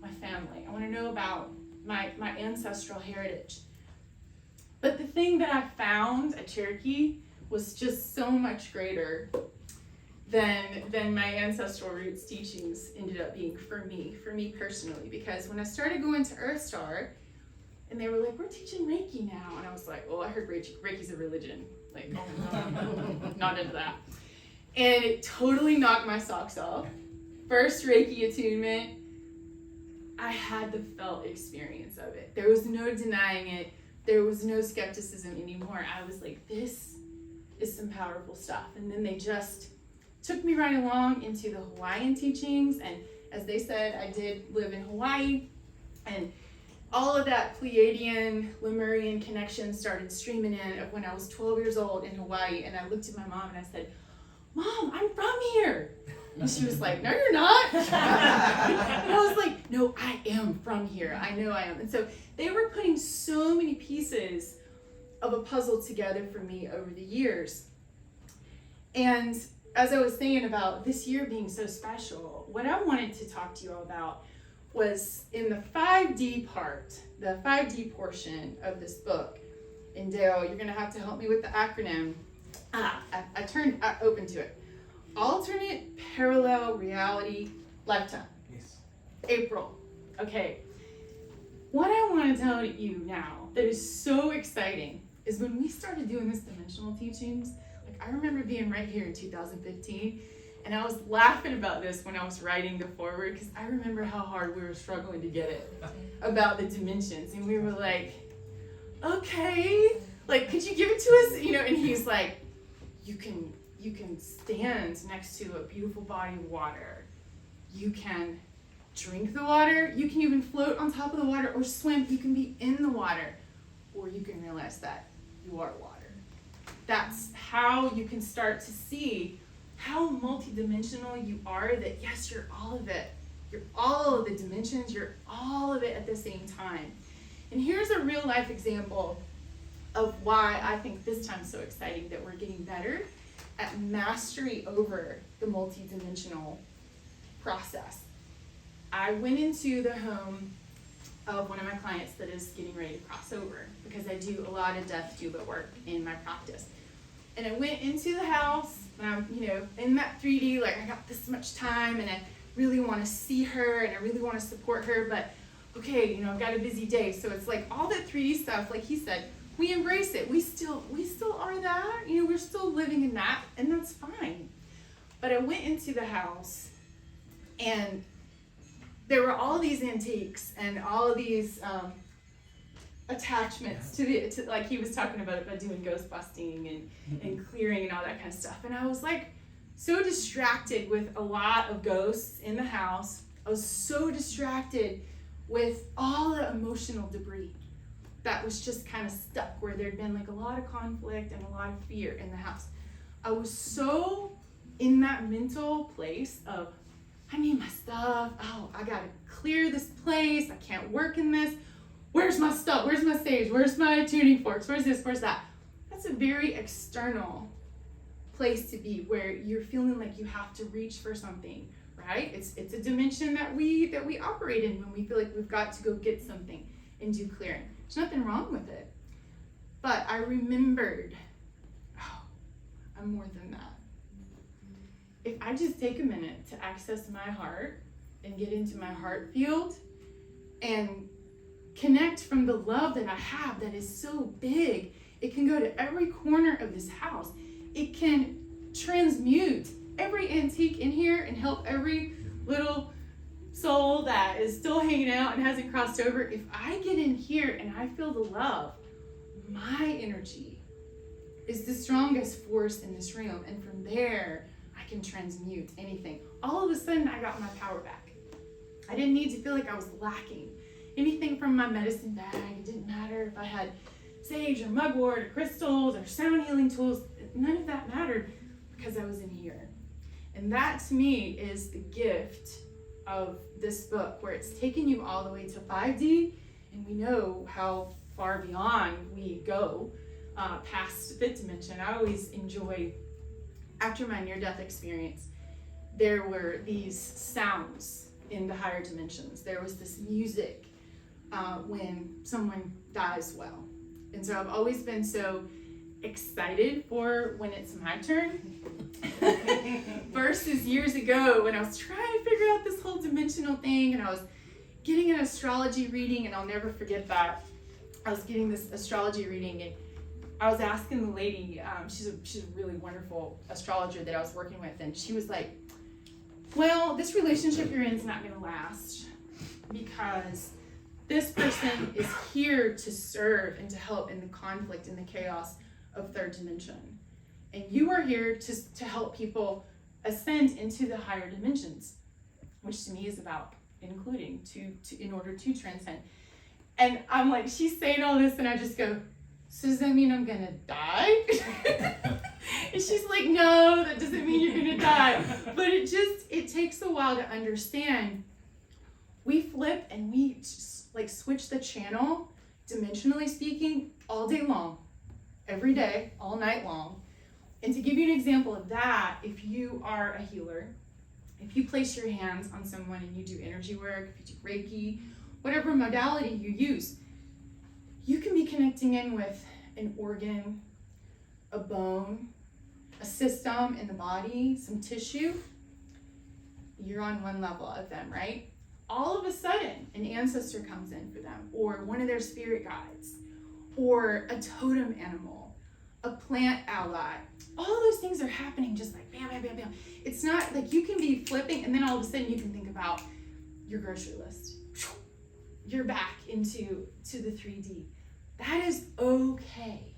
my family. I want to know about my ancestral heritage. But the thing that I found at Cherokee was just so much greater than my ancestral roots teachings ended up being for me personally. Because when I started going to Earthstar, and they were like, we're teaching Reiki now. And I was like, well, I heard Reiki's a religion. Like, not into that. And it totally knocked my socks off. First Reiki attunement, I had the felt experience of it. There was no denying it. There was no skepticism anymore. I was like, this is some powerful stuff. And then they just took me right along into the Hawaiian teachings. And as they said, I did live in Hawaii. And all of that Pleiadian, Lemurian connection started streaming in of when I was 12 years old in Hawaii. And I looked at my mom and I said, Mom, I'm from here. And she was like, no, you're not. And I was like, no, I am from here. I know I am. And so they were putting so many pieces of a puzzle together for me over the years. And as I was saying about this year being so special, what I wanted to talk to you all about was in the 5D part, the 5D portion of this book. And Dale, you're going to have to help me with the acronym. I opened to it. Alternate Parallel Reality Lifetime. Yes. April. Okay. What I want to tell you now that is so exciting is when we started doing this dimensional teachings, like I remember being right here in 2015, and I was laughing about this when I was writing the foreword because I remember how hard we were struggling to get it about the dimensions. And we were like, okay, like, could you give it to us? You know, and he's like, you can stand next to a beautiful body of water. You can drink the water. You can even float on top of the water or swim. You can be in the water. Or you can realize that you are water. That's how you can start to see how multidimensional you are, that yes, you're all of it. You're all of the dimensions. You're all of it at the same time. And here's a real life example of why I think this time's so exciting, that we're getting better at mastery over the multidimensional process. I went into the home of one of my clients that is getting ready to cross over because I do a lot of death doula work in my practice. And I went into the house and I'm, in that 3D, like I got this much time and I really want to see her and I really want to support her, but okay, I've got a busy day. So it's like all that 3D stuff, like he said, we embrace it. We still are that. We're still living in that, and that's fine. But I went into the house, and there were all these antiques and all of these attachments to like he was talking about doing ghost busting and clearing and all that kind of stuff. And I was like so distracted with a lot of ghosts in the house. I was so distracted with all the emotional debris that was just kind of stuck where there'd been like a lot of conflict and a lot of fear in the house. I was so in that mental place of, I need my stuff. Oh, I gotta clear this place. I can't work in this. Where's my stuff? Where's my sage? Where's my tuning forks? Where's this? Where's that? That's a very external place to be where you're feeling like you have to reach for something, right? It's a dimension that we operate in when we feel like we've got to go get something and do clearing. There's nothing wrong with it. But I remembered, I'm more than that. If I just take a minute to access my heart and get into my heart field and connect from the love that I have that is so big, it can go to every corner of this house. It can transmute every antique in here and help every little soul that is still hanging out and hasn't crossed over. If I get in here and I feel the love, my energy is the strongest force in this room. And from there, I can transmute anything. All of a sudden, I got my power back. I didn't need to feel like I was lacking anything from my medicine bag. It didn't matter if I had sage or mugwort or crystals or sound healing tools. None of that mattered because I was in here. And that to me is the gift of this book, where it's taken you all the way to 5D, and we know how far beyond we go past fifth dimension. I always enjoy, after my near-death experience, there were these sounds in the higher dimensions. There was this music when someone dies well. And so I've always been so excited for when it's my turn versus years ago when I was trying to figure out this whole dimensional thing, and I was getting an astrology reading, and I'll never forget that. I was getting this astrology reading, and I was asking the lady, she's a really wonderful astrologer that I was working with, and she was like, well, this relationship you're in is not going to last because this person is here to serve and to help in the conflict and the chaos of third dimension. And you are here to help people ascend into the higher dimensions, which to me is about including in order to transcend. And I'm like, she's saying all this, and I just go, so does that mean I'm gonna die? And she's like, no, that doesn't mean you're gonna die. But it takes a while to understand. We flip and we just like switch the channel, dimensionally speaking, all day long, every day, all night long. And to give you an example of that, if you are a healer, if you place your hands on someone and you do energy work, if you do Reiki, whatever modality you use, you can be connecting in with an organ, a bone, a system in the body, some tissue. You're on one level of them, right? All of a sudden, an ancestor comes in for them, or one of their spirit guides, or a totem animal, a plant ally. All those things are happening just like bam, bam, bam, bam. It's not like you can be flipping and then all of a sudden you can think about your grocery list. You're back into the 3D. That is okay.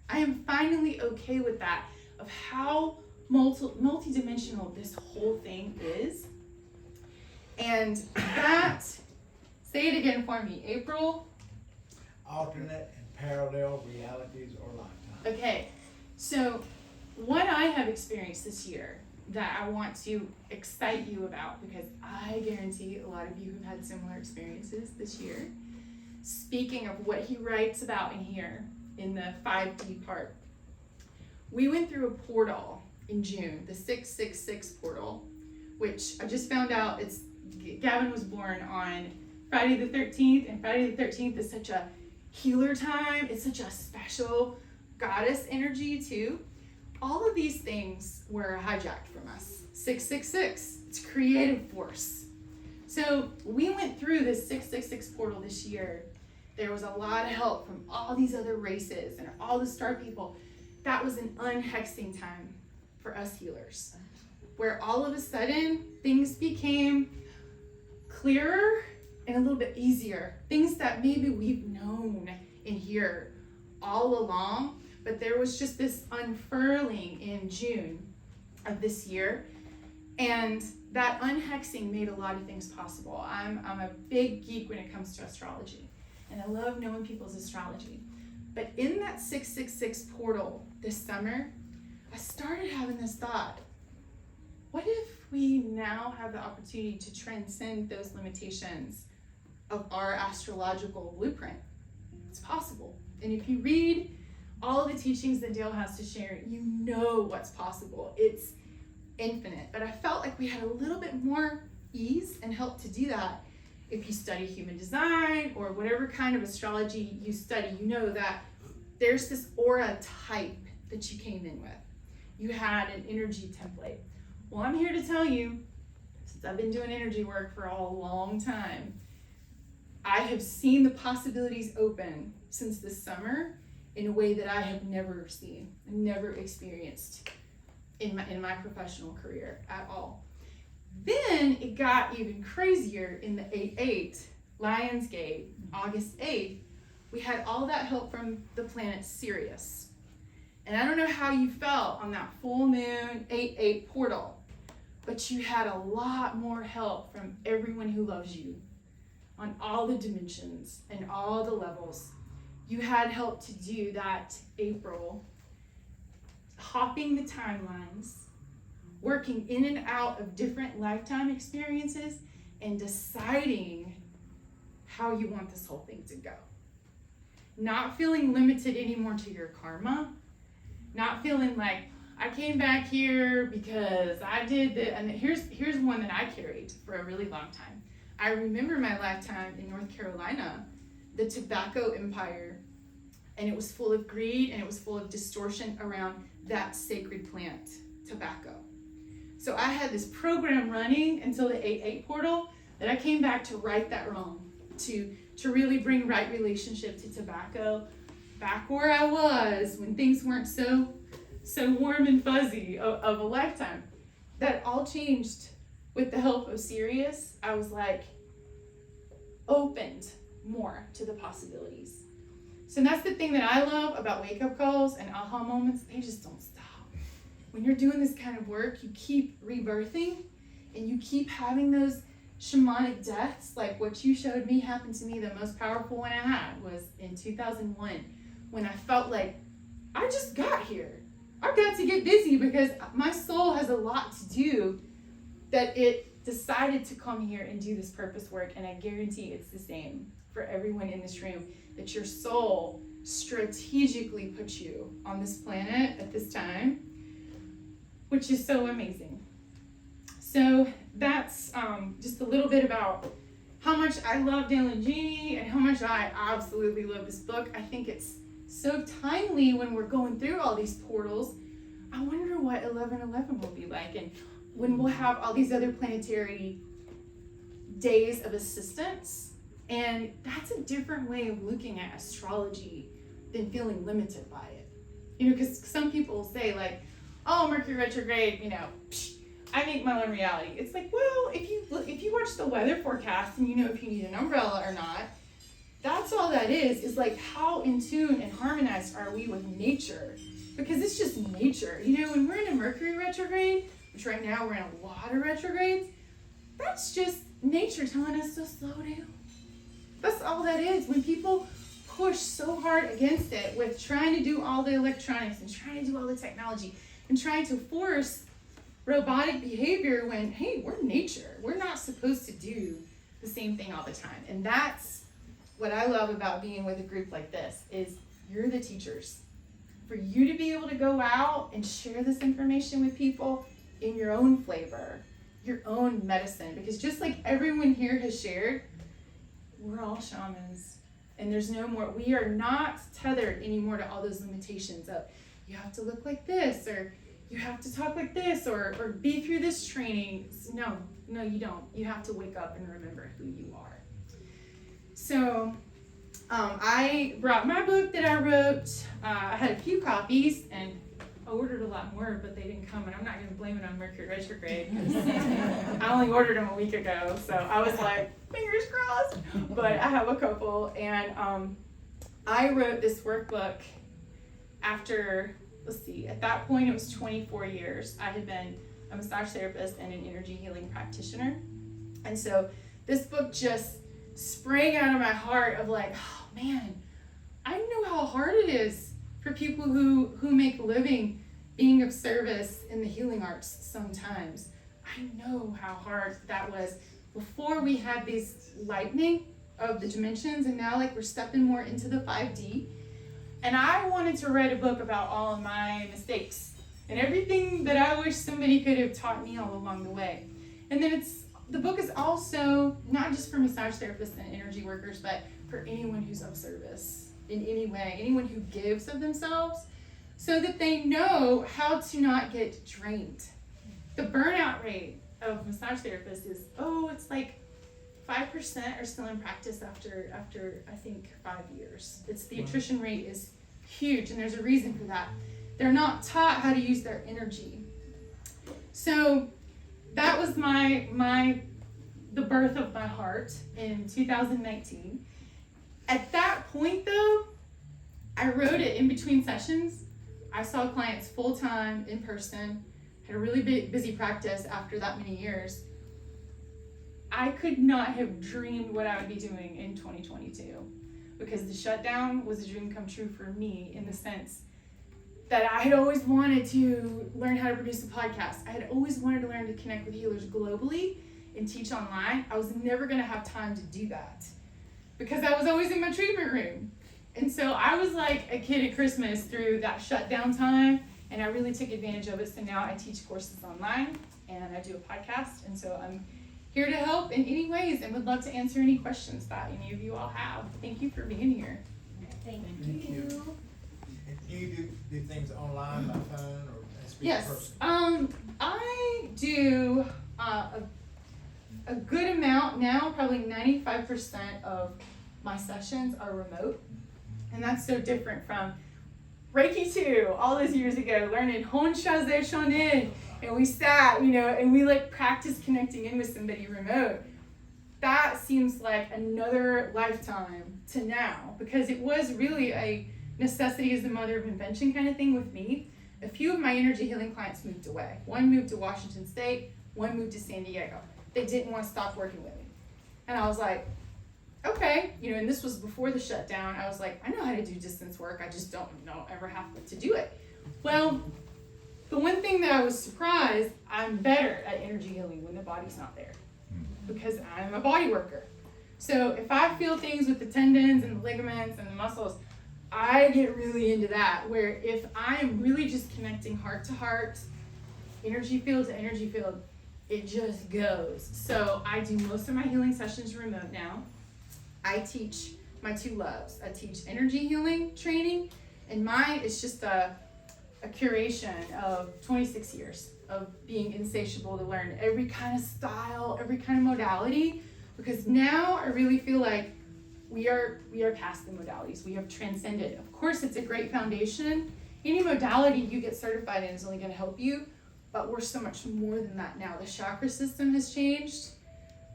I am finally okay with that, of how multidimensional this whole thing is. And that, say it again for me, April? Alternate and parallel realities or lifetimes. Okay, so what I have experienced this year that I want to excite you about, because I guarantee a lot of you have had similar experiences this year. Speaking of what he writes about in here, in the 5D part, we went through a portal in June, the 666 portal, which I just found out Gavin was born on Friday the 13th, and Friday the 13th is such a healer time. It's such a special goddess energy too. All of these things were hijacked from us. 666, it's creative force. So we went through this 666 portal this year. There was a lot of help from all these other races and all the star people. That was an unhexing time for us healers, where all of a sudden things became clearer and a little bit easier. Things that maybe we've known in here all along, but there was just this unfurling in June of this year. And that unhexing made a lot of things possible. I'm a big geek when it comes to astrology, and I love knowing people's astrology. But in that 666 portal this summer, I started having this thought, what if we now have the opportunity to transcend those limitations of our astrological blueprint? It's possible. And if you read all the teachings that Dale has to share, you know what's possible. It's infinite. But I felt like we had a little bit more ease and help to do that. If you study human design or whatever kind of astrology you study, you know that there's this aura type that you came in with. You had an energy template. Well, I'm here to tell you, since I've been doing energy work for a long time, I have seen the possibilities open since this summer in a way that I have never seen and never experienced in my professional career at all. Then it got even crazier in the 8/8, Lionsgate, August 8th. We had all that help from the planet Sirius. And I don't know how you felt on that full moon 8/8 portal, but you had a lot more help from everyone who loves you on all the dimensions and all the levels. You had help to do that April, hopping the timelines, working in and out of different lifetime experiences, and deciding how you want this whole thing to go. Not feeling limited anymore to your karma, not feeling like I came back here because I did and here's one that I carried for a really long time. I remember my lifetime in North Carolina, the tobacco empire, and it was full of greed and it was full of distortion around that sacred plant, tobacco. So I had this program running until the 8/8 portal that I came back to right that wrong, to really bring right relationship to tobacco, back where I was when things weren't so warm and fuzzy of a lifetime. That all changed with the help of Sirius. I was like opened more to the possibilities. So that's the thing that I love about wake-up calls and aha moments. They just don't stop. When you're doing this kind of work, you keep rebirthing and you keep having those shamanic deaths, like what you showed me happened to me. The most powerful one I had was in 2001 when I felt like I just got here. I've got to get busy because my soul has a lot to do, that it decided to come here and do this purpose work. And I guarantee it's the same for everyone in this room, that your soul strategically put you on this planet at this time, which is so amazing. So that's just a little bit about how much I love Dale and Jeannie and how much I absolutely love this book. I think it's so timely when we're going through all these portals. I wonder what 11/11 will be like, and when we'll have all these other planetary days of assistance. And that's a different way of looking at astrology than feeling limited by it. You know, because some people say like, oh, Mercury retrograde, you know, I make my own reality. It's like, well, if you watch the weather forecast and you know if you need an umbrella or not, that's all that is like how in tune and harmonized are we with nature? Because it's just nature. You know, when we're in a Mercury retrograde, which right now we're in a lot of retrogrades, that's just nature telling us to slow down. That's all that is. When people push so hard against it with trying to do all the electronics and trying to do all the technology and trying to force robotic behavior when, hey, we're nature. We're not supposed to do the same thing all the time. And that's what I love about being with a group like this, is you're the teachers. For you to be able to go out and share this information with people in your own flavor, your own medicine. Because just like everyone here has shared, we're all shamans. And there's no more, we are not tethered anymore to all those limitations of you have to look like this, or you have to talk like this, or be through this training. No, you don't. You have to wake up and remember who you are. So I brought my book that I wrote. I had a few copies, and I ordered a lot more, but they didn't come, and I'm not going to blame it on Mercury retrograde, because I only ordered them a week ago, so I was like, fingers crossed, but I have a couple, and I wrote this workbook after, at that point it was 24 years. I had been a massage therapist and an energy healing practitioner, and so this book just sprang out of my heart of like, oh man, I know how hard it is for people who make a living being of service in the healing arts sometimes. I know how hard that was before we had this lightening of the dimensions, and now like we're stepping more into the 5D. And I wanted to write a book about all of my mistakes and everything that I wish somebody could have taught me all along the way. And then the book is also not just for massage therapists and energy workers, but for anyone who's of service in any way, anyone who gives of themselves, so that they know how to not get drained. The burnout rate of massage therapists is, it's like 5% are still in practice after I think 5 years. The attrition rate is huge, and there's a reason for that. They're not taught how to use their energy. So that was the birth of my heart in 2019. At that point though, I wrote it in between sessions. I saw clients full-time, in person, had a really busy practice after that many years. I could not have dreamed what I would be doing in 2022, because the shutdown was a dream come true for me, in the sense that I had always wanted to learn how to produce a podcast. I had always wanted to learn to connect with healers globally and teach online. I was never going to have time to do that because I was always in my treatment room. And so I was like a kid at Christmas through that shutdown time, And I really took advantage of it. So now I teach courses online and I do a podcast. And so I'm here to help in any ways and would love to answer any questions that any of you all have. Thank you for being here. Thank Thank you. you. Do you do things online by phone or speak in Yes, person? I do a good amount now, probably 95% of my sessions are remote. And that's so different from Reiki 2 all those years ago, learning Hon Shaze Shonin, and we sat, and we like practice connecting in with somebody remote. That seems like another lifetime to now, because it was really a necessity is the mother of invention kind of thing with me. A few of my energy healing clients moved away. One moved to Washington State, one moved to San Diego. They didn't want to stop working with me. And I was like, okay, and this was before the shutdown. I was like, I know how to do distance work. I just don't ever have to do it. Well, the one thing that I was surprised, I'm better at energy healing when the body's not there, because I'm a body worker. So if I feel things with the tendons and the ligaments and the muscles, I get really into that, where if I'm really just connecting heart to heart, energy field to energy field, it just goes. So I do most of my healing sessions remote now. I teach my two loves. I teach energy healing training, and mine is just a curation of 26 years of being insatiable to learn every kind of style, every kind of modality, because now I really feel like we are past the modalities. We have transcended. Of course, it's a great foundation. Any modality you get certified in is only going to help you, but we're so much more than that now. The chakra system has changed.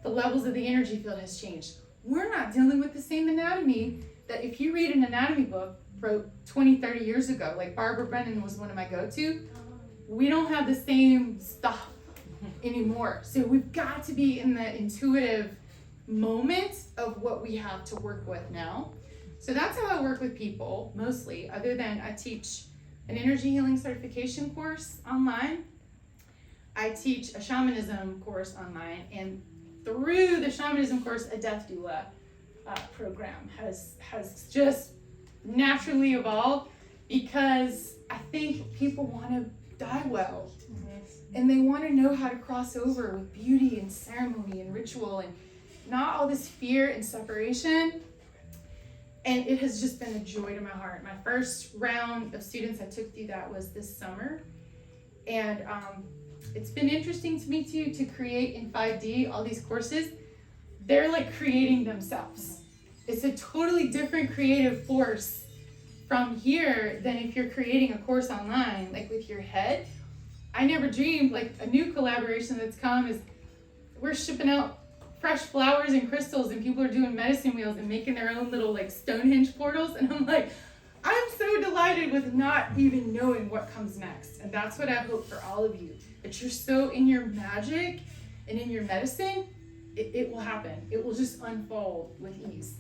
The levels of the energy field has changed. We're not dealing with the same anatomy that if you read an anatomy book wrote 20, 30 years ago, like Barbara Brennan was one of my go-to, we don't have the same stuff anymore. So we've got to be in the intuitive moment of what we have to work with now. So that's how I work with people mostly, other than I teach an energy healing certification course online. I teach a shamanism course online, and through the shamanism course, a death doula program has just naturally evolved, because I think people want to die well, and they want to know how to cross over with beauty and ceremony and ritual and not all this fear and separation. And it has just been a joy to my heart. My first round of students I took through that was this summer, and it's been interesting to me too to create in 5D all these courses. They're like creating themselves. It's a totally different creative force from here than if you're creating a course online, like with your head. I never dreamed, like a new collaboration that's come is we're shipping out fresh flowers and crystals, and people are doing medicine wheels and making their own little like Stonehenge portals. And I'm like, I'm so delighted with not even knowing what comes next. And that's what I hope for all of you, that you're so in your magic and in your medicine, it will happen. It will just unfold with ease.